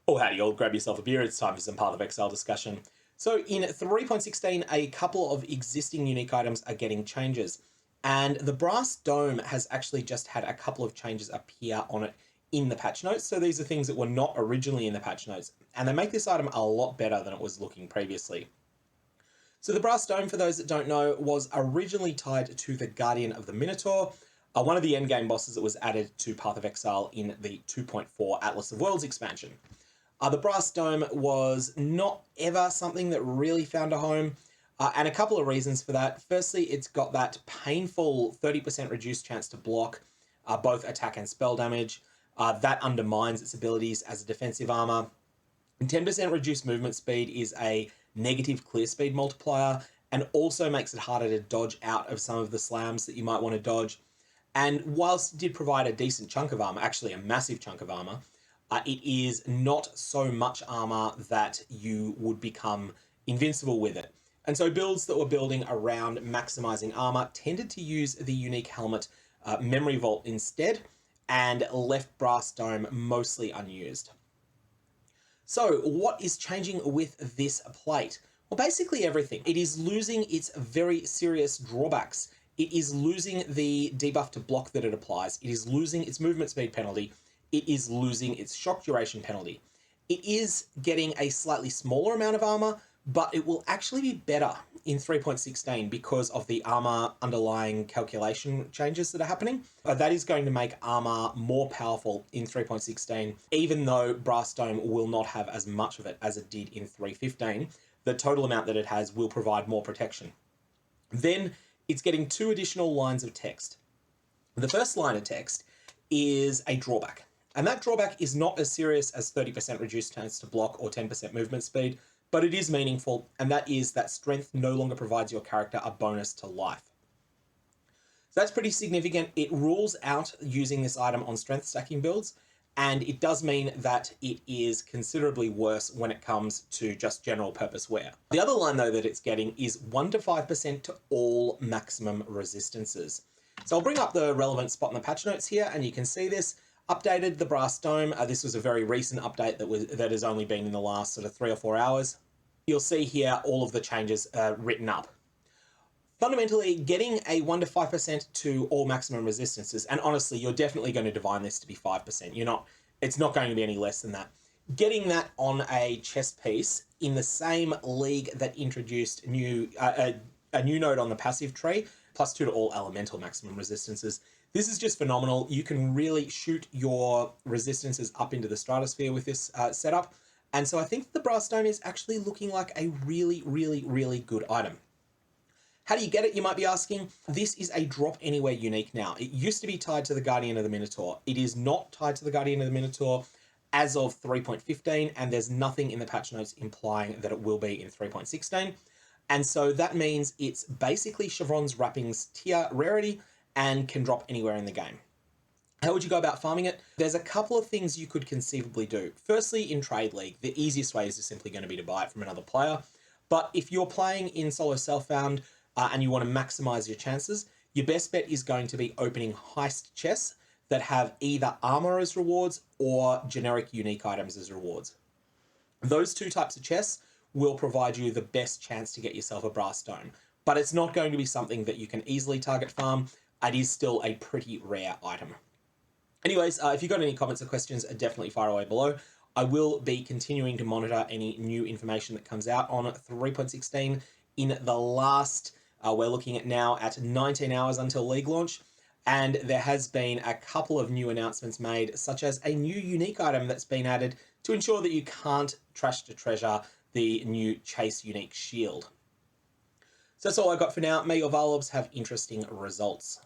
Oh, howdy, all. Grab yourself a beer. It's time for some PathOfExile discussion. So in 3.16, a couple of existing unique items are getting changes. And the brass dome has actually just had a couple of changes appear on it in the patch notes. So these are things that were not originally in the patch notes. And they make this item a lot better than it was looking previously. So the brass dome, for those that don't know, was originally tied to the Guardian of the Minotaur, one of the endgame bosses that was added to PathOfExile in the 2.4 Atlas of Worlds expansion. The brass dome was not ever something that really found a home, and a couple of reasons for that. Firstly, it's got that painful 30% reduced chance to block both attack and spell damage. That undermines its abilities as a defensive armor. And 10% reduced movement speed is a negative clear speed multiplier, and also makes it harder to dodge out of some of the slams that you might want to dodge. And whilst it did provide a decent chunk of armor, actually a massive chunk of armor, it is not so much armor that you would become invincible with it. And so builds that were building around maximizing armor tended to use the unique helmet Memory Vault instead, and left brass dome mostly unused. So what is changing with this plate? Well, basically everything. It is losing its very serious drawbacks. It is losing the debuff to block that it applies. It is losing its movement speed penalty. It is losing its shock duration penalty. It is getting a slightly smaller amount of armor, but it will actually be better in 3.16 because of the armor underlying calculation changes that are happening. That is going to make armor more powerful in 3.16, even though brass dome will not have as much of it as it did in 3.15. The total amount that it has will provide more protection. Then it's getting 2 additional lines of text. The first line of text is a drawback. And that drawback is not as serious as 30% reduced chance to block or 10% movement speed, but it is meaningful, and that is that strength no longer provides your character a bonus to life. So that's pretty significant. It rules out using this item on strength stacking builds, and it does mean that it is considerably worse when it comes to just general purpose wear. The other line though that it's getting is 1 to 5% to all maximum resistances. So I'll bring up the relevant spot in the patch notes here, and you can see this. Updated the brass dome. This was a very recent update that has only been in the last sort of 3 or 4 hours. You'll see here all of the changes written up. Fundamentally, getting a 1 to 5% to all maximum resistances, and honestly, you're definitely going to divine this to be 5%. It's not going to be any less than that. Getting that on a chest piece in the same league that introduced a new node on the passive tree, +2 to all elemental maximum resistances. This is just phenomenal. You can really shoot your resistances up into the stratosphere with this setup. And so I think the brass dome is actually looking like a really, really, really good item. How do you get it, you might be asking? This is a drop anywhere unique now. It used to be tied to the Guardian of the Minotaur. It is not tied to the Guardian of the Minotaur as of 3.15, and there's nothing in the patch notes implying that it will be in 3.16. And so that means it's basically Chevron's Wrappings tier rarity and can drop anywhere in the game. How would you go about farming it? There's a couple of things you could conceivably do. Firstly, in Trade League, the easiest way is just simply going to be to buy it from another player. But if you're playing in solo self-found and you want to maximize your chances, your best bet is going to be opening heist chests that have either armor as rewards or generic unique items as rewards. Those 2 types of chests will provide you the best chance to get yourself a brass dome, but it's not going to be something that you can easily target farm. It is still a pretty rare item. Anyways, if you've got any comments or questions, definitely fire away below. I will be continuing to monitor any new information that comes out on 3.16 in the last, we're looking at now at 19 hours until League launch. And there has been a couple of new announcements made, such as a new unique item that's been added to ensure that you can't trash to treasure the new Chase Unique Shield. So that's all I've got for now. May your Varlobs have interesting results.